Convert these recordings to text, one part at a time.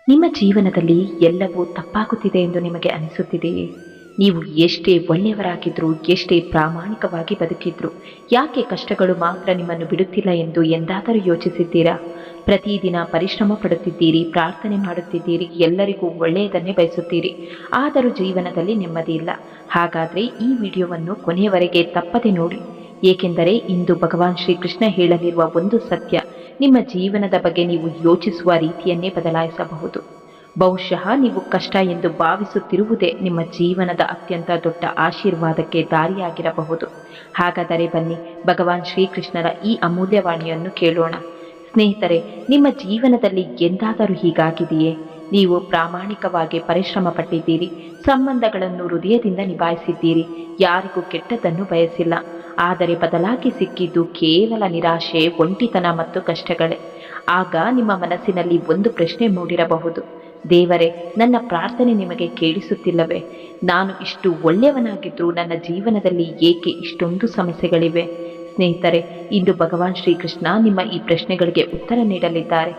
ನಿಮ್ಮ ಜೀವನದಲ್ಲಿ ಎಲ್ಲವೂ ತಪ್ಪಾಗುತ್ತಿದೆ ಎಂದು ನಿಮಗೆ ಅನಿಸುತ್ತಿದೆಯೇ? ನೀವು ಎಷ್ಟೇ ಒಳ್ಳೆಯವರಾಗಿದ್ದರೂ, ಎಷ್ಟೇ ಪ್ರಾಮಾಣಿಕವಾಗಿ ಬದುಕಿದ್ರೂ ಯಾಕೆ ಕಷ್ಟಗಳು ಮಾತ್ರ ನಿಮ್ಮನ್ನು ಬಿಡುತ್ತಿಲ್ಲ ಎಂದು ಎಂದಾದರೂ ಯೋಚಿಸಿದ್ದೀರಾ? ಪ್ರತಿದಿನ ಪರಿಶ್ರಮ ಪಡುತ್ತಿದ್ದೀರಿ, ಪ್ರಾರ್ಥನೆ ಮಾಡುತ್ತಿದ್ದೀರಿ, ಎಲ್ಲರಿಗೂ ಒಳ್ಳೆಯದನ್ನೇ ಬಯಸುತ್ತೀರಿ, ಆದರೂ ಜೀವನದಲ್ಲಿ ನೆಮ್ಮದಿ ಇಲ್ಲ. ಹಾಗಾದರೆ ಈ ವಿಡಿಯೋವನ್ನು ಕೊನೆಯವರೆಗೆ ತಪ್ಪದೆ ನೋಡಿ, ಏಕೆಂದರೆ ಇಂದು ಭಗವಾನ್ ಶ್ರೀಕೃಷ್ಣ ಹೇಳಲಿರುವ ಒಂದು ಸತ್ಯ ನಿಮ್ಮ ಜೀವನದ ಬಗ್ಗೆ ನೀವು ಯೋಚಿಸುವ ರೀತಿಯನ್ನೇ ಬದಲಾಯಿಸಬಹುದು. ಬಹುಶಃ ನೀವು ಕಷ್ಟ ಎಂದು ಭಾವಿಸುತ್ತಿರುವುದೇ ನಿಮ್ಮ ಜೀವನದ ಅತ್ಯಂತ ದೊಡ್ಡ ಆಶೀರ್ವಾದಕ್ಕೆ ದಾರಿಯಾಗಿರಬಹುದು. ಹಾಗಾದರೆ ಬನ್ನಿ, ಭಗವಾನ್ ಶ್ರೀಕೃಷ್ಣರ ಈ ಅಮೂಲ್ಯವಾಣಿಯನ್ನು ಕೇಳೋಣ. ಸ್ನೇಹಿತರೆ, ನಿಮ್ಮ ಜೀವನದಲ್ಲಿ ಎಂದಾದರೂ ಹೀಗಾಗಿದೆಯೇ? ನೀವು ಪ್ರಾಮಾಣಿಕವಾಗಿ ಪರಿಶ್ರಮ ಪಟ್ಟಿದ್ದೀರಿ, ಸಂಬಂಧಗಳನ್ನು ಹೃದಯದಿಂದ ನಿಭಾಯಿಸಿದ್ದೀರಿ, ಯಾರಿಗೂ ಕೆಟ್ಟದ್ದನ್ನು ಬಯಸಿಲ್ಲ, ಆದರೆ ಬದಲಾಗಿ ಸಿಕ್ಕಿದ್ದು ಕೇವಲ ನಿರಾಶೆ, ಒಂಟಿತನ ಮತ್ತು ಕಷ್ಟಗಳೇ. ಆಗ ನಿಮ್ಮ ಮನಸ್ಸಿನಲ್ಲಿ ಒಂದು ಪ್ರಶ್ನೆ ಮೂಡಿರಬಹುದು: ದೇವರೇ, ನನ್ನ ಪ್ರಾರ್ಥನೆ ನಿಮಗೆ ಕೇಳಿಸುತ್ತಿಲ್ಲವೇ? ನಾನು ಇಷ್ಟು ಒಳ್ಳೆಯವನಾಗಿದ್ದರೂ ನನ್ನ ಜೀವನದಲ್ಲಿ ಏಕೆ ಇಷ್ಟೊಂದು ಸಮಸ್ಯೆಗಳಿವೆ? ಸ್ನೇಹಿತರೆ, ಇಂದು ಭಗವಾನ್ ಶ್ರೀಕೃಷ್ಣ ನಿಮ್ಮ ಈ ಪ್ರಶ್ನೆಗಳಿಗೆ ಉತ್ತರ ನೀಡಲಿದ್ದಾರೆ.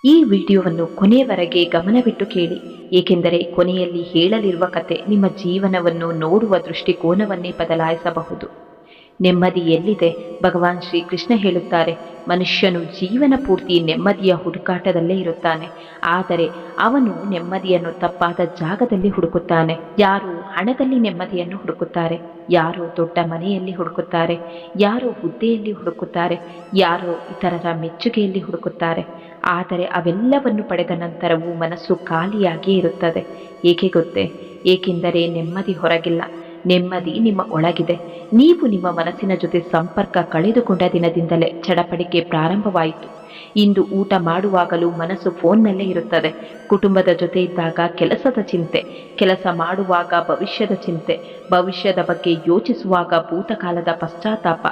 ಈ ವಿಡಿಯೋವನ್ನು ಕೊನೆಯವರೆಗೆ ಗಮನವಿಟ್ಟು ಕೇಳಿ, ಏಕೆಂದರೆ ಕೊನೆಯಲ್ಲಿ ಹೇಳಲಿರುವ ಕತೆ ನಿಮ್ಮ ಜೀವನವನ್ನು ನೋಡುವ ದೃಷ್ಟಿಕೋನವನ್ನೇ ಬದಲಾಯಿಸಬಹುದು. ನೆಮ್ಮದಿ ಎಲ್ಲಿದೆ? ಭಗವಾನ್ ಶ್ರೀಕೃಷ್ಣ ಹೇಳುತ್ತಾರೆ, ಮನುಷ್ಯನು ಜೀವನ ಪೂರ್ತಿ ನೆಮ್ಮದಿಯ ಹುಡುಕಾಟದಲ್ಲೇ ಇರುತ್ತಾನೆ, ಆದರೆ ಅವನು ನೆಮ್ಮದಿಯನ್ನು ತಪ್ಪಾದ ಜಾಗದಲ್ಲಿ ಹುಡುಕುತ್ತಾನೆ. ಯಾರು ಹಣದಲ್ಲಿ ನೆಮ್ಮದಿಯನ್ನು ಹುಡುಕುತ್ತಾರೆ, ಯಾರೋ ದೊಡ್ಡ ಮನೆಯಲ್ಲಿ ಹುಡುಕುತ್ತಾರೆ, ಯಾರೋ ಹುದ್ದೆಯಲ್ಲಿ ಹುಡುಕುತ್ತಾರೆ, ಯಾರೋ ಇತರರ ಮೆಚ್ಚುಗೆಯಲ್ಲಿ ಹುಡುಕುತ್ತಾರೆ. ಆದರೆ ಅವೆಲ್ಲವನ್ನು ಪಡೆದ ನಂತರವೂ ಮನಸ್ಸು ಖಾಲಿಯಾಗಿಯೇ ಇರುತ್ತದೆ. ಏಕೆ ಗೊತ್ತೇ? ಏಕೆಂದರೆ ನೆಮ್ಮದಿ ಹೊರಗಿಲ್ಲ, ನೆಮ್ಮದಿ ನಿಮ್ಮ ಒಳಗಿದೆ. ನೀವು ನಿಮ್ಮ ಮನಸ್ಸಿನ ಜೊತೆ ಸಂಪರ್ಕ ಕಳೆದುಕೊಂಡ ದಿನದಿಂದಲೇ ಚಡಪಡಿಕೆ ಪ್ರಾರಂಭವಾಯಿತು. ಇಂದು ಊಟ ಮಾಡುವಾಗಲೂ ಮನಸ್ಸು ಫೋನ್ನಲ್ಲೇ ಇರುತ್ತದೆ, ಕುಟುಂಬದ ಜೊತೆ ಇದ್ದಾಗ ಕೆಲಸದ ಚಿಂತೆ, ಕೆಲಸ ಮಾಡುವಾಗ ಭವಿಷ್ಯದ ಚಿಂತೆ, ಭವಿಷ್ಯದ ಬಗ್ಗೆ ಯೋಚಿಸುವಾಗ ಭೂತಕಾಲದ ಪಶ್ಚಾತ್ತಾಪ.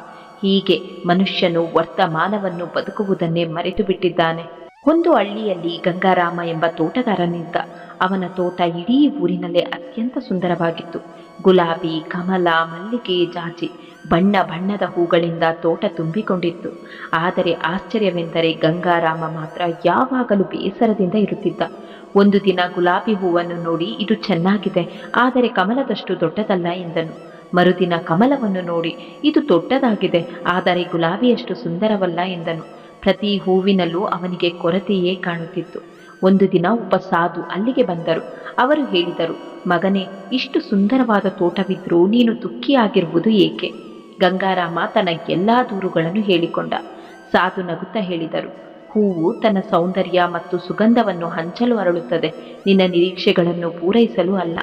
ಹೀಗೆ ಮನುಷ್ಯನು ವರ್ತಮಾನವನ್ನು ಬದುಕುವುದನ್ನೇ ಮರೆತು ಬಿಟ್ಟಿದ್ದಾನೆ. ಒಂದು ಹಳ್ಳಿಯಲ್ಲಿ ಗಂಗಾರಾಮ ಎಂಬ ತೋಟಗಾರನಿದ್ದ. ಅವನ ತೋಟ ಇಡೀ ಊರಿನಲ್ಲೇ ಅತ್ಯಂತ ಸುಂದರವಾಗಿತ್ತು. ಗುಲಾಬಿ, ಕಮಲ, ಮಲ್ಲಿಗೆ, ಜಾಜಿ, ಬಣ್ಣ ಬಣ್ಣದ ಹೂಗಳಿಂದ ತೋಟ ತುಂಬಿಕೊಂಡಿತ್ತು. ಆದರೆ ಆಶ್ಚರ್ಯವೆಂದರೆ ಗಂಗಾರಾಮ ಮಾತ್ರ ಯಾವಾಗಲೂ ಬೇಸರದಿಂದ ಇರುತ್ತಿದ್ದ. ಒಂದು ದಿನ ಗುಲಾಬಿ ಹೂವನ್ನು ನೋಡಿ, ಇದು ಚೆನ್ನಾಗಿದೆ, ಆದರೆ ಕಮಲದಷ್ಟು ದೊಡ್ಡದಲ್ಲ ಎಂದನು. ಮರುದಿನ ಕಮಲವನ್ನು ನೋಡಿ, ಇದು ದೊಡ್ಡದಾಗಿದೆ, ಆದರೆ ಗುಲಾಬಿಯಷ್ಟು ಸುಂದರವಲ್ಲ ಎಂದನು. ಪ್ರತಿ ಹೂವಿನಲ್ಲೂ ಅವನಿಗೆ ಕೊರತೆಯೇ ಕಾಣುತ್ತಿತ್ತು. ಒಂದು ದಿನ ಒಬ್ಬ ಸಾಧು ಅಲ್ಲಿಗೆ ಬಂದರು. ಅವರು ಹೇಳಿದರು, ಮಗನೇ, ಇಷ್ಟು ಸುಂದರವಾದ ತೋಟವಿದ್ರೂ ನೀನು ದುಃಖಿಯಾಗಿರುವುದು ಏಕೆ? ಗಂಗಾರಾಮ ತನ್ನ ಎಲ್ಲ ದೂರುಗಳನ್ನು ಹೇಳಿಕೊಂಡ. ಸಾಧು ನಗುತ್ತಾ ಹೇಳಿದರು, ಹೂವು ತನ್ನ ಸೌಂದರ್ಯ ಮತ್ತು ಸುಗಂಧವನ್ನು ಹಂಚಲು ಅರಳುತ್ತದೆ, ನಿನ್ನ ನಿರೀಕ್ಷೆಗಳನ್ನು ಪೂರೈಸಲು ಅಲ್ಲ.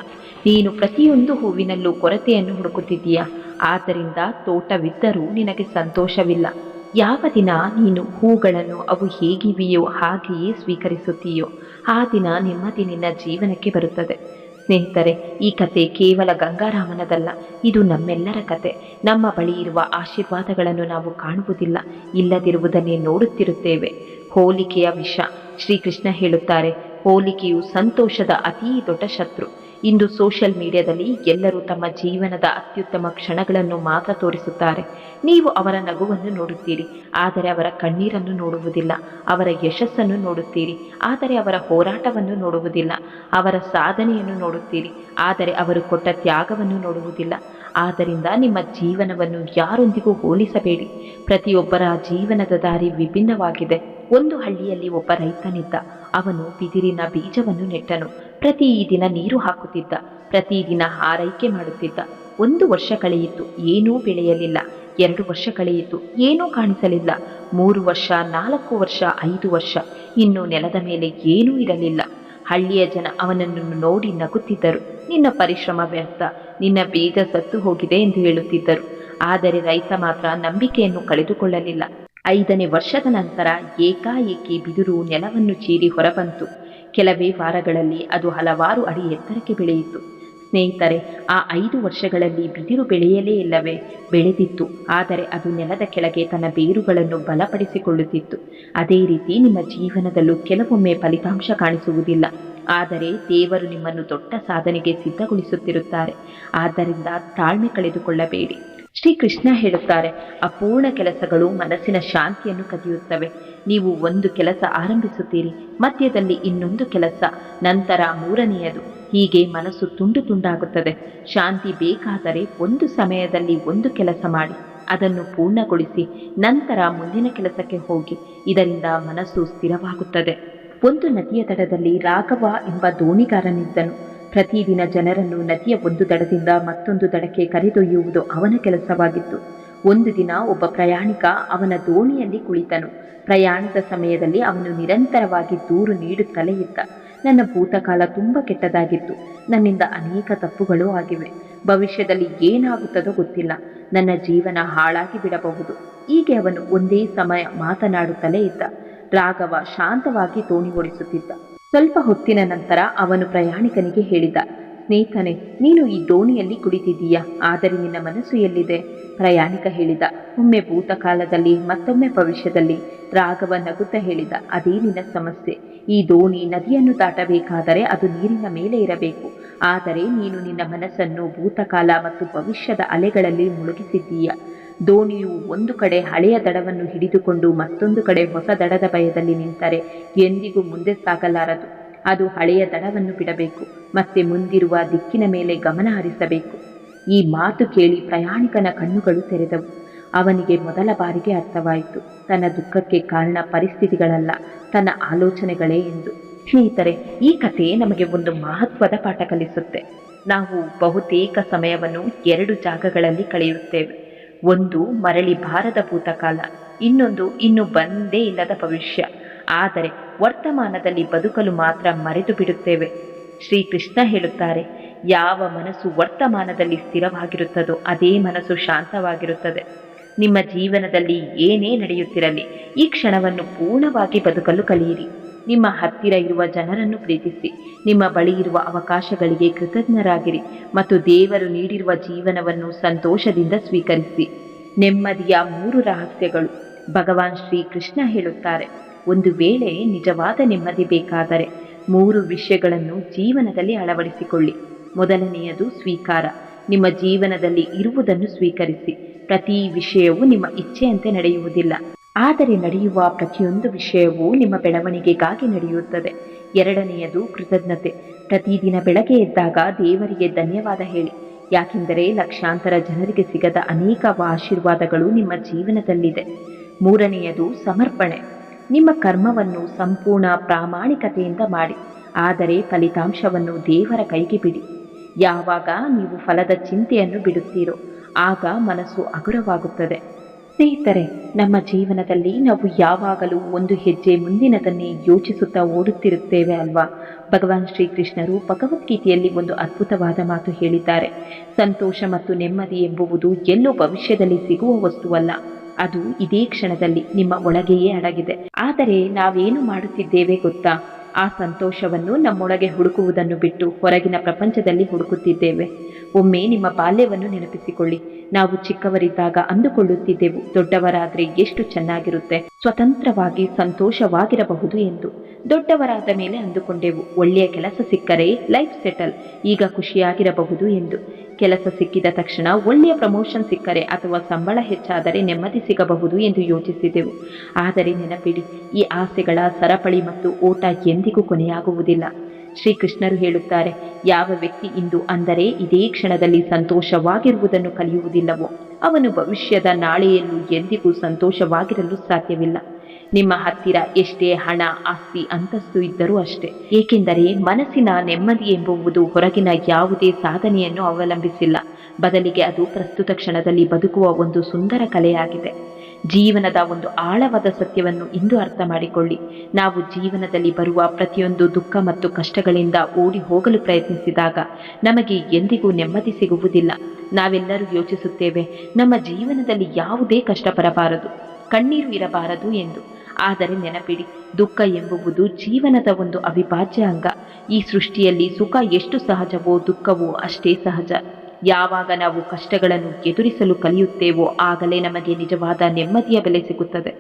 ನೀನು ಪ್ರತಿಯೊಂದು ಹೂವಿನಲ್ಲೂ ಕೊರತೆಯನ್ನು ಹುಡುಕುತ್ತಿದ್ದೀಯಾ, ಆದ್ದರಿಂದ ತೋಟವಿದ್ದರೂ ನಿನಗೆ ಸಂತೋಷವಿಲ್ಲ. ಯಾವ ದಿನ ನೀನು ಹೂಗಳನ್ನು ಅವು ಹೇಗಿವೆಯೋ ಹಾಗೆಯೇ ಸ್ವೀಕರಿಸುತ್ತೀಯೋ ಆ ದಿನ ನೆಮ್ಮದಿ ನಿನ್ನ ಜೀವನಕ್ಕೆ ಬರುತ್ತದೆ. ಸ್ನೇಹಿತರೆ, ಈ ಕತೆ ಕೇವಲ ಗಂಗಾರಾಮನದಲ್ಲ, ಇದು ನಮ್ಮೆಲ್ಲರ ಕತೆ. ನಮ್ಮ ಬಳಿ ಇರುವ ಆಶೀರ್ವಾದಗಳನ್ನು ನಾವು ಕಾಣುವುದಿಲ್ಲ, ಇಲ್ಲದಿರುವುದನ್ನೇ ನೋಡುತ್ತಿರುತ್ತೇವೆ. ಹೋಲಿಕೆಯ ವಿಷ. ಶ್ರೀಕೃಷ್ಣ ಹೇಳುತ್ತಾರೆ, ಹೋಲಿಕೆಯು ಸಂತೋಷದ ಅತೀ ದೊಡ್ಡ ಶತ್ರು. ಇಂದು ಸೋಷಿಯಲ್ ಮೀಡಿಯಾದಲ್ಲಿ ಎಲ್ಲರೂ ತಮ್ಮ ಜೀವನದ ಅತ್ಯುತ್ತಮ ಕ್ಷಣಗಳನ್ನು ಮಾತ್ರ ತೋರಿಸುತ್ತಾರೆ. ನೀವು ಅವರ ನಗುವನ್ನು ನೋಡುತ್ತೀರಿ, ಆದರೆ ಅವರ ಕಣ್ಣೀರನ್ನು ನೋಡುವುದಿಲ್ಲ. ಅವರ ಯಶಸ್ಸನ್ನು ನೋಡುತ್ತೀರಿ, ಆದರೆ ಅವರ ಹೋರಾಟವನ್ನು ನೋಡುವುದಿಲ್ಲ. ಅವರ ಸಾಧನೆಯನ್ನು ನೋಡುತ್ತೀರಿ, ಆದರೆ ಅವರು ಕೊಟ್ಟ ತ್ಯಾಗವನ್ನು ನೋಡುವುದಿಲ್ಲ. ಆದ್ದರಿಂದ ನಿಮ್ಮ ಜೀವನವನ್ನು ಯಾರೊಂದಿಗೂ ಹೋಲಿಸಬೇಡಿ. ಪ್ರತಿಯೊಬ್ಬರ ಜೀವನದ ದಾರಿ ವಿಭಿನ್ನವಾಗಿದೆ. ಒಂದು ಹಳ್ಳಿಯಲ್ಲಿ ಒಬ್ಬ ರೈತನಿದ್ದ. ಅವನು ಬಿದಿರಿನ ಬೀಜವನ್ನು ನೆಟ್ಟನು. ಪ್ರತಿದಿನ ನೀರು ಹಾಕುತ್ತಿದ್ದ, ಪ್ರತಿದಿನ ಆರೈಕೆ ಮಾಡುತ್ತಿದ್ದ. 1 ವರ್ಷ ಕಳೆಯಿತು, ಏನೂ ಬೆಳೆಯಲಿಲ್ಲ. 2 ವರ್ಷ ಕಳೆಯಿತು, ಏನೂ ಕಾಣಿಸಲಿಲ್ಲ. 3 ವರ್ಷ, 4 ವರ್ಷ, 5 ವರ್ಷ, ಇನ್ನು ನೆಲದ ಮೇಲೆ ಏನೂ ಇರಲಿಲ್ಲ. ಹಳ್ಳಿಯ ಜನ ಅವನನ್ನು ನೋಡಿ ನಗುತ್ತಿದ್ದರು. ನಿನ್ನ ಪರಿಶ್ರಮ ವ್ಯರ್ಥ, ನಿನ್ನ ಬೀಜ ಸತ್ತು ಹೋಗಿದೆ ಎಂದು ಹೇಳುತ್ತಿದ್ದರು. ಆದರೆ ರೈತ ಮಾತ್ರ ನಂಬಿಕೆಯನ್ನು ಕಳೆದುಕೊಳ್ಳಲಿಲ್ಲ. 5ನೇ ವರ್ಷದ ನಂತರ ಏಕಾಏಕಿ ಬಿದಿರು ನೆಲವನ್ನು ಚೀರಿ ಹೊರಬಂತು. ಕೆಲವೇ ವಾರಗಳಲ್ಲಿ ಅದು ಹಲವಾರು ಅಡಿ ಎತ್ತರಕ್ಕೆ ಬೆಳೆಯಿತು. ಸ್ನೇಹಿತರೆ, ಆ 5 ವರ್ಷಗಳಲ್ಲಿ ಬಿದಿರು ಬೆಳೆಯಲೇ ಇಲ್ಲವೇ? ಬೆಳೆದಿತ್ತು, ಆದರೆ ಅದು ನೆಲದ ಕೆಳಗೆ ತನ್ನ ಬೇರುಗಳನ್ನು ಬಲಪಡಿಸಿಕೊಳ್ಳುತ್ತಿತ್ತು. ಅದೇ ರೀತಿ ನಿಮ್ಮ ಜೀವನದಲ್ಲೂ ಕೆಲವೊಮ್ಮೆ ಫಲಿತಾಂಶ ಕಾಣಿಸುವುದಿಲ್ಲ, ಆದರೆ ದೇವರು ನಿಮ್ಮನ್ನು ದೊಡ್ಡ ಸಾಧನೆಗೆ ಸಿದ್ಧಗೊಳಿಸುತ್ತಿರುತ್ತಾರೆ. ಆದ್ದರಿಂದ ತಾಳ್ಮೆ ಕಳೆದುಕೊಳ್ಳಬೇಡಿ. ಶ್ರೀಕೃಷ್ಣ ಹೇಳುತ್ತಾರೆ, ಅಪೂರ್ಣ ಕೆಲಸಗಳು ಮನಸ್ಸಿನ ಶಾಂತಿಯನ್ನು ಕದಿಯುತ್ತವೆ. ನೀವು ಒಂದು ಕೆಲಸ ಆರಂಭಿಸುತ್ತೀರಿ, ಮಧ್ಯದಲ್ಲಿ ಇನ್ನೊಂದು ಕೆಲಸ, ನಂತರ ಮೂರನೆಯದು, ಹೀಗೆ ಮನಸ್ಸು ತುಂಡು ತುಂಡಾಗುತ್ತದೆ. ಶಾಂತಿ ಬೇಕಾದರೆ ಒಂದು ಸಮಯದಲ್ಲಿ ಒಂದು ಕೆಲಸ ಮಾಡಿ, ಅದನ್ನು ಪೂರ್ಣಗೊಳಿಸಿ, ನಂತರ ಮುಂದಿನ ಕೆಲಸಕ್ಕೆ ಹೋಗಿ. ಇದರಿಂದ ಮನಸ್ಸು ಸ್ಥಿರವಾಗುತ್ತದೆ. ಒಂದು ನದಿಯ ದಡದಲ್ಲಿ ರಾಘವ ಎಂಬ ದೋಣಿಗಾರನಿದ್ದನು. ಪ್ರತಿದಿನ ಜನರನ್ನು ನದಿಯ ಒಂದು ದಡದಿಂದ ಮತ್ತೊಂದು ದಡಕ್ಕೆ ಕರೆದೊಯ್ಯುವುದು ಅವನ ಕೆಲಸವಾಗಿತ್ತು. ಒಂದು ದಿನ ಒಬ್ಬ ಪ್ರಯಾಣಿಕ ಅವನ ದೋಣಿಯಲ್ಲಿ ಕುಳಿತನು. ಪ್ರಯಾಣದ ಸಮಯದಲ್ಲಿ ಅವನು ನಿರಂತರವಾಗಿ ದೂರು ನೀಡುತ್ತಲೇ ಇದ್ದ. ನನ್ನ ಭೂತಕಾಲ ತುಂಬ ಕೆಟ್ಟದಾಗಿತ್ತು. ನನ್ನಿಂದ ಅನೇಕ ತಪ್ಪುಗಳು ಆಗಿವೆ. ಭವಿಷ್ಯದಲ್ಲಿ ಏನಾಗುತ್ತದೋ ಗೊತ್ತಿಲ್ಲ. ನನ್ನ ಜೀವನ ಹಾಳಾಗಿ ಬಿಡಬಹುದು. ಹೀಗೆ ಅವನು ಒಂದೇ ಸಮಯ ಮಾತನಾಡುತ್ತಲೇ ಇದ್ದ. ರಾಘವ ಶಾಂತವಾಗಿ ದೋಣಿ ಓಡಿಸುತ್ತಿದ್ದ. ಸ್ವಲ್ಪ ಹೊತ್ತಿನ ನಂತರ ಅವನು ಪ್ರಯಾಣಿಕನಿಗೆ ಹೇಳಿದ, ಸ್ನೇಹಿತನೇ, ನೀನು ಈ ದೋಣಿಯಲ್ಲಿ ಕುಳಿತಿದ್ದೀಯಾ, ಆದರೆ ನಿನ್ನ ಮನಸ್ಸು ಎಲ್ಲಿದೆ? ಪ್ರಯಾಣಿಕ ಹೇಳಿದ, ಒಮ್ಮೆ ಭೂತಕಾಲದಲ್ಲಿ, ಮತ್ತೊಮ್ಮೆ ಭವಿಷ್ಯದಲ್ಲಿ. ರಾಘವ ನಗುತ್ತಾ ಹೇಳಿದ, ಅದೇ ನಿನ್ನ ಸಮಸ್ಯೆ. ಈ ದೋಣಿ ನದಿಯನ್ನು ದಾಟಬೇಕಾದರೆ ಅದು ನೀರಿನ ಮೇಲೆ ಇರಬೇಕು. ಆದರೆ ನೀನು ನಿನ್ನ ಮನಸ್ಸನ್ನು ಭೂತಕಾಲ ಮತ್ತು ಭವಿಷ್ಯದ ಅಲೆಗಳಲ್ಲಿ ಮುಳುಗಿಸಿದ್ದೀಯ. ದೋಣಿಯು ಒಂದು ಕಡೆ ಹಳೆಯ ದಡವನ್ನು ಹಿಡಿದುಕೊಂಡು ಮತ್ತೊಂದು ಕಡೆ ಹೊಸ ದಡದ ಭಯದಲ್ಲಿ ನಿಂತರೆ ಎಂದಿಗೂ ಮುಂದೆ ಸಾಗಲಾರದು. ಅದು ಹಳೆಯ ದಡವನ್ನು ಬಿಡಬೇಕು, ಮತ್ತೆ ಮುಂದಿರುವ ದಿಕ್ಕಿನ ಮೇಲೆ ಗಮನ ಹರಿಸಬೇಕು. ಈ ಮಾತು ಕೇಳಿ ಪ್ರಯಾಣಿಕನ ಕಣ್ಣುಗಳು ತೆರೆದವು. ಅವನಿಗೆ ಮೊದಲ ಬಾರಿಗೆ ಅರ್ಥವಾಯಿತು, ತನ್ನ ದುಃಖಕ್ಕೆ ಕಾರಣ ಪರಿಸ್ಥಿತಿಗಳಲ್ಲ, ತನ್ನ ಆಲೋಚನೆಗಳೇ ಎಂದು. ಸ್ನೇಹಿತರೆ, ಈ ಕಥೆ ನಮಗೆ ಒಂದು ಮಹತ್ವದ ಪಾಠ ಕಲಿಸುತ್ತೆ. ನಾವು ಬಹುತೇಕ ಸಮಯವನ್ನು ಎರಡು ಜಾಗಗಳಲ್ಲಿ ಕಳೆಯುತ್ತೇವೆ. ಒಂದು ಮರಳಿ ಬಾರದ ಭೂತಕಾಲ, ಇನ್ನೊಂದು ಇನ್ನು ಬಂದೇ ಇಲ್ಲದ ಭವಿಷ್ಯ. ಆದರೆ ವರ್ತಮಾನದಲ್ಲಿ ಬದುಕಲು ಮಾತ್ರ ಮರೆತು ಬಿಡುತ್ತೇವೆ. ಶ್ರೀಕೃಷ್ಣ ಹೇಳುತ್ತಾರೆ, ಯಾವ ಮನಸ್ಸು ವರ್ತಮಾನದಲ್ಲಿ ಸ್ಥಿರವಾಗಿರುತ್ತದೋ ಅದೇ ಮನಸ್ಸು ಶಾಂತವಾಗಿರುತ್ತದೆ. ನಿಮ್ಮ ಜೀವನದಲ್ಲಿ ಏನೇ ನಡೆಯುತ್ತಿರಲಿ, ಈ ಕ್ಷಣವನ್ನು ಪೂರ್ಣವಾಗಿ ಬದುಕಲು ಕಲಿಯಿರಿ. ನಿಮ್ಮ ಹತ್ತಿರ ಇರುವ ಜನರನ್ನು ಪ್ರೀತಿಸಿ, ನಿಮ್ಮ ಬಳಿ ಇರುವ ಅವಕಾಶಗಳಿಗೆ ಕೃತಜ್ಞರಾಗಿರಿ ಮತ್ತು ದೇವರು ನೀಡಿರುವ ಜೀವನವನ್ನು ಸಂತೋಷದಿಂದ ಸ್ವೀಕರಿಸಿ. ನೆಮ್ಮದಿಯ 3 ರಹಸ್ಯಗಳು. ಭಗವಾನ್ ಶ್ರೀಕೃಷ್ಣ ಹೇಳುತ್ತಾರೆ, ಒಂದು ವೇಳೆ ನಿಜವಾದ ನೆಮ್ಮದಿ ಬೇಕಾದರೆ 3 ವಿಷಯಗಳನ್ನು ಜೀವನದಲ್ಲಿ ಅಳವಡಿಸಿಕೊಳ್ಳಿ. ಮೊದಲನೆಯದು ಸ್ವೀಕಾರ. ನಿಮ್ಮ ಜೀವನದಲ್ಲಿ ಇರುವುದನ್ನು ಸ್ವೀಕರಿಸಿ. ಪ್ರತಿ ವಿಷಯವೂ ನಿಮ್ಮ ಇಚ್ಛೆಯಂತೆ ನಡೆಯುವುದಿಲ್ಲ, ಆದರೆ ನಡೆಯುವ ಪ್ರತಿಯೊಂದು ವಿಷಯವೂ ನಿಮ್ಮ ಬೆಳವಣಿಗೆಗಾಗಿ ನಡೆಯುತ್ತದೆ. ಎರಡನೆಯದು ಕೃತಜ್ಞತೆ. ಪ್ರತಿದಿನ ಬೆಳಗ್ಗೆ ಎದ್ದಾಗ ದೇವರಿಗೆ ಧನ್ಯವಾದ ಹೇಳಿ, ಯಾಕೆಂದರೆ ಲಕ್ಷಾಂತರ ಜನರಿಗೆ ಸಿಗದ ಅನೇಕ ಆಶೀರ್ವಾದಗಳು ನಿಮ್ಮ ಜೀವನದಲ್ಲಿದೆ. ಮೂರನೆಯದು ಸಮರ್ಪಣೆ. ನಿಮ್ಮ ಕರ್ಮವನ್ನು ಸಂಪೂರ್ಣ ಪ್ರಾಮಾಣಿಕತೆಯಿಂದ ಮಾಡಿ, ಆದರೆ ಫಲಿತಾಂಶವನ್ನು ದೇವರ ಕೈಗೆ ಬಿಡಿ. ಯಾವಾಗ ನೀವು ಫಲದ ಚಿಂತೆಯನ್ನು ಬಿಡುತ್ತೀರೋ ಆಗ ಮನಸ್ಸು ಹಗುರವಾಗುತ್ತದೆ. ಸ್ನೇಹಿತರೆ, ನಮ್ಮ ಜೀವನದಲ್ಲಿ ನಾವು ಯಾವಾಗಲೂ ಒಂದು ಹೆಜ್ಜೆ ಮುಂದಿನದನ್ನೇ ಯೋಚಿಸುತ್ತಾ ಓಡುತ್ತಿರುತ್ತೇವೆ ಅಲ್ವಾ? ಭಗವಾನ್ ಶ್ರೀಕೃಷ್ಣರು ಭಗವದ್ಗೀತೆಯಲ್ಲಿ ಒಂದು ಅದ್ಭುತವಾದ ಮಾತು ಹೇಳಿದ್ದಾರೆ. ಸಂತೋಷ ಮತ್ತು ನೆಮ್ಮದಿ ಎಂಬುವುದು ಎಲ್ಲೋ ಭವಿಷ್ಯದಲ್ಲಿ ಸಿಗುವ ವಸ್ತುವಲ್ಲ, ಅದು ಇದೇ ಕ್ಷಣದಲ್ಲಿ ನಿಮ್ಮ ಒಳಗೆಯೇ ಅಡಗಿದೆ. ಆದರೆ ನಾವೇನು ಮಾಡುತ್ತಿದ್ದೇವೆ ಗೊತ್ತಾ? ಆ ಸಂತೋಷವನ್ನು ನಮ್ಮೊಳಗೆ ಹುಡುಕುವುದನ್ನು ಬಿಟ್ಟು ಹೊರಗಿನ ಪ್ರಪಂಚದಲ್ಲಿ ಹುಡುಕುತ್ತಿದ್ದೇವೆ. ಒಮ್ಮೆ ನಿಮ್ಮ ಬಾಲ್ಯವನ್ನು ನೆನಪಿಸಿಕೊಳ್ಳಿ. ನಾವು ಚಿಕ್ಕವರಿದ್ದಾಗ ಅಂದುಕೊಳ್ಳುತ್ತಿದ್ದೆವು, ದೊಡ್ಡವರಾದರೆ ಎಷ್ಟು ಚೆನ್ನಾಗಿರುತ್ತೆ, ಸ್ವತಂತ್ರವಾಗಿ ಸಂತೋಷವಾಗಿರಬಹುದು ಎಂದು. ದೊಡ್ಡವರಾದ ಮೇಲೆ ಅಂದುಕೊಂಡೆವು, ಒಳ್ಳೆಯ ಕೆಲಸ ಸಿಕ್ಕರೆ ಲೈಫ್ ಸೆಟಲ್, ಈಗ ಖುಷಿಯಾಗಿರಬಹುದು ಎಂದು. ಕೆಲಸ ಸಿಕ್ಕಿದ ತಕ್ಷಣ ಒಳ್ಳೆಯ ಪ್ರಮೋಷನ್ ಸಿಕ್ಕರೆ ಅಥವಾ ಸಂಬಳ ಹೆಚ್ಚಾದರೆ ನೆಮ್ಮದಿ ಸಿಗಬಹುದು ಎಂದು ಯೋಚಿಸಿದೆವು. ಆದರೆ ನೆನಪಿಡಿ, ಈ ಆಸೆಗಳ ಸರಪಳಿ ಮತ್ತು ಓಟ ಎಂದಿಗೂ ಕೊನೆಯಾಗುವುದಿಲ್ಲ. ಶ್ರೀಕೃಷ್ಣರು ಹೇಳುತ್ತಾರೆ, ಯಾವ ವ್ಯಕ್ತಿ ಇಂದು ಅಂದರೆ ಇದೇ ಕ್ಷಣದಲ್ಲಿ ಸಂತೋಷವಾಗಿರುವುದನ್ನು ಕಲಿಯುವುದಿಲ್ಲವೋ ಅವನು ಭವಿಷ್ಯದ ನಾಳೆಯಲ್ಲೂ ಎಂದಿಗೂ ಸಂತೋಷವಾಗಿರಲು ಸಾಧ್ಯವಿಲ್ಲ. ನಿಮ್ಮ ಹತ್ತಿರ ಎಷ್ಟೇ ಹಣ, ಆಸ್ತಿ, ಅಂತಸ್ತು ಇದ್ದರೂ ಅಷ್ಟೇ. ಏಕೆಂದರೆ ಮನಸ್ಸಿನ ನೆಮ್ಮದಿ ಎಂಬುವುದು ಹೊರಗಿನ ಯಾವುದೇ ಸಾಧನೆಯನ್ನು ಅವಲಂಬಿಸಿಲ್ಲ, ಬದಲಿಗೆ ಅದು ಪ್ರಸ್ತುತ ಕ್ಷಣದಲ್ಲಿ ಬದುಕುವ ಒಂದು ಸುಂದರ ಕಲೆಯಾಗಿದೆ. ಜೀವನದ ಒಂದು ಆಳವಾದ ಸತ್ಯವನ್ನು ಇಂದು ಅರ್ಥ ಮಾಡಿಕೊಳ್ಳಿ. ನಾವು ಜೀವನದಲ್ಲಿ ಬರುವ ಪ್ರತಿಯೊಂದು ದುಃಖ ಮತ್ತು ಕಷ್ಟಗಳಿಂದ ಓಡಿ ಹೋಗಲು ಪ್ರಯತ್ನಿಸಿದಾಗ ನಮಗೆ ಎಂದಿಗೂ ನೆಮ್ಮದಿ ಸಿಗುವುದಿಲ್ಲ. ನಾವೆಲ್ಲರೂ ಯೋಚಿಸುತ್ತೇವೆ, ನಮ್ಮ ಜೀವನದಲ್ಲಿ ಯಾವುದೇ ಕಷ್ಟ ಬರಬಾರದು, ಕಣ್ಣೀರು ಇರಬಾರದು ಎಂದು. ಆದರೆ ನೆನಪಿಡಿ, ದುಃಖ ಎಂಬುವುದು ಜೀವನದ ಒಂದು ಅವಿಭಾಜ್ಯ ಅಂಗ. ಈ ಸೃಷ್ಟಿಯಲ್ಲಿ ಸುಖ ಎಷ್ಟು ಸಹಜವೋ ದುಃಖವೂ ಅಷ್ಟೇ ಸಹಜ. ಯಾವಾಗ ನಾವು ಕಷ್ಟಗಳನ್ನು ಎದುರಿಸಲು ಕಲಿಯುತ್ತೇವೋ ಆಗಲೇ ನಮಗೆ ನಿಜವಾದ ನೆಮ್ಮದಿಯ ಬೆಲೆ ಸಿಗುತ್ತದೆ.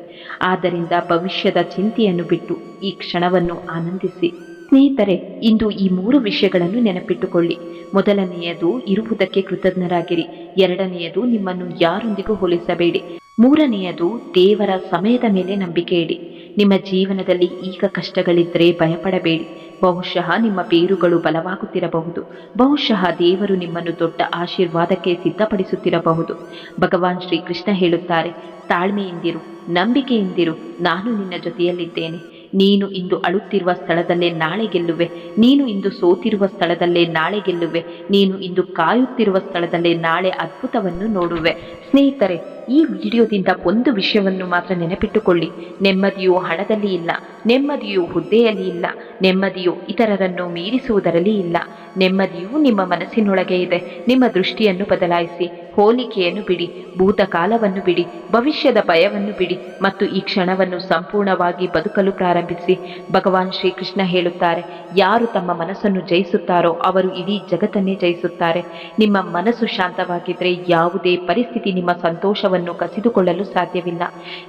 ಆದ್ದರಿಂದ ಭವಿಷ್ಯದ ಚಿಂತೆಯನ್ನು ಬಿಟ್ಟು ಈ ಕ್ಷಣವನ್ನು ಆನಂದಿಸಿ. ಸ್ನೇಹಿತರೆ, ಇಂದು ಈ 3 ವಿಷಯಗಳನ್ನು ನೆನಪಿಟ್ಟುಕೊಳ್ಳಿ. ಮೊದಲನೆಯದು, ಇರುವುದಕ್ಕೆ ಕೃತಜ್ಞರಾಗಿರಿ. ಎರಡನೆಯದು, ನಿಮ್ಮನ್ನು ಯಾರೊಂದಿಗೂ ಹೋಲಿಸಬೇಡಿ. ಮೂರನೆಯದು, ದೇವರ ಸಮಯದ ಮೇಲೆ ನಂಬಿಕೆ ಇಡಿ. ನಿಮ್ಮ ಜೀವನದಲ್ಲಿ ಈಗ ಕಷ್ಟಗಳಿದ್ದರೆ ಭಯಪಡಬೇಡಿ. ಬಹುಶಃ ನಿಮ್ಮ ಬೇರುಗಳು ಬಲವಾಗುತ್ತಿರಬಹುದು. ಬಹುಶಃ ದೇವರು ನಿಮ್ಮನ್ನು ದೊಡ್ಡ ಆಶೀರ್ವಾದಕ್ಕೆ ಸಿದ್ಧಪಡಿಸುತ್ತಿರಬಹುದು. ಭಗವಾನ್ ಶ್ರೀಕೃಷ್ಣ ಹೇಳುತ್ತಾರೆ, ತಾಳ್ಮೆಯಿಂದಿರು, ನಂಬಿಕೆಯಿಂದಿರು, ನಾನು ನಿನ್ನ ಜೊತೆಯಲ್ಲಿದ್ದೇನೆ. ನೀನು ಇಂದು ಅಳುತ್ತಿರುವ ಸ್ಥಳದಲ್ಲೇ ನಾಳೆ ಗೆಲ್ಲುವೆ. ನೀನು ಇಂದು ಸೋತಿರುವ ಸ್ಥಳದಲ್ಲೇ ನಾಳೆ ಗೆಲ್ಲುವೆ. ನೀನು ಇಂದು ಕಾಯುತ್ತಿರುವ ಸ್ಥಳದಲ್ಲೇ ನಾಳೆ ಅದ್ಭುತವನ್ನು ನೋಡುವೆ. ಸ್ನೇಹಿತರೆ, ಈ ವಿಡಿಯೋದಿಂದ ಒಂದು ವಿಷಯವನ್ನು ಮಾತ್ರ ನೆನಪಿಟ್ಟುಕೊಳ್ಳಿ. ನೆಮ್ಮದಿಯು ಹಣದಲ್ಲಿ ಇಲ್ಲ, ನೆಮ್ಮದಿಯು ಹುದ್ದೆಯಲ್ಲಿ ಇಲ್ಲ, ನೆಮ್ಮದಿಯು ಇತರರನ್ನು ಮೀರಿಸುವುದರಲ್ಲಿ ಇಲ್ಲ. ನೆಮ್ಮದಿಯು ನಿಮ್ಮ ಮನಸ್ಸಿನೊಳಗೆ ಇದೆ. ನಿಮ್ಮ ದೃಷ್ಟಿಯನ್ನು ಬದಲಾಯಿಸಿ, ಹೋಲಿಕೆಯನ್ನು ಬಿಡಿ, ಭೂತಕಾಲವನ್ನು ಬಿಡಿ, ಭವಿಷ್ಯದ ಭಯವನ್ನು ಬಿಡಿ ಮತ್ತು ಈ ಕ್ಷಣವನ್ನು ಸಂಪೂರ್ಣವಾಗಿ ಬದುಕಲು ಪ್ರಾರಂಭಿಸಿ. ಭಗವಾನ್ ಶ್ರೀಕೃಷ್ಣ ಹೇಳುತ್ತಾರೆ, ಯಾರು ತಮ್ಮ ಮನಸ್ಸನ್ನು ಜಯಿಸುತ್ತಾರೋ ಅವರು ಇಡೀ ಜಗತ್ತನ್ನೇ ಜಯಿಸುತ್ತಾರೆ. ನಿಮ್ಮ ಮನಸ್ಸು ಶಾಂತವಾಗಿದ್ದರೆ ಯಾವುದೇ ಪರಿಸ್ಥಿತಿ ನಿಮ್ಮ ಸಂತೋಷವನ್ನು ಕಸಿದುಕೊಳ್ಳಲು ಸಾಧ್ಯವಿಲ್ಲ.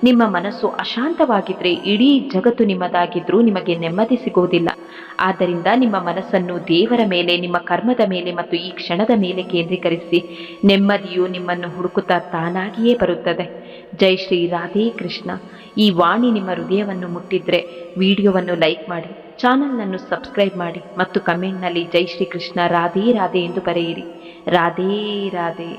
ನಿಮ್ಮ ಮನಸ್ಸು ಅಶಾಂತವಾಗಿದ್ದರೆ ಇಡೀ ಜಗತ್ತು ನಿಮ್ಮದಾಗಿದ್ರೂ ನಿಮಗೆ ನೆಮ್ಮದಿ ಸಿಗುವುದಿಲ್ಲ. ಆದ್ದರಿಂದ ನಿಮ್ಮ ಮನಸ್ಸನ್ನು ದೇವರ ಮೇಲೆ, ನಿಮ್ಮ ಕರ್ಮದ ಮೇಲೆ ಮತ್ತು ಈ ಕ್ಷಣದ ಮೇಲೆ ಕೇಂದ್ರೀಕರಿಸಿ. ನೆಮ್ಮದಿಯು ನಿಮ್ಮನ್ನು ಹುಡುಕುತ್ತಾ ತಾನಾಗಿಯೇ ಬರುತ್ತದೆ. ಜೈ ಶ್ರೀ ರಾಧೇ ಕೃಷ್ಣ. ಈ ವಾಣಿ ನಿಮ್ಮ ಹೃದಯವನ್ನು ಮುಟ್ಟಿದ್ರೆ ವಿಡಿಯೋವನ್ನು ಲೈಕ್ ಮಾಡಿ, ಚಾನಲ್ನನ್ನು ಸಬ್ಸ್ಕ್ರೈಬ್ ಮಾಡಿ ಮತ್ತು ಕಮೆಂಟ್ನಲ್ಲಿ ಜೈ ಶ್ರೀ ಕೃಷ್ಣ ರಾಧೇ ರಾಧೆ ಎಂದು ಬರೆಯಿರಿ. ರಾಧೇ ರಾಧೆ.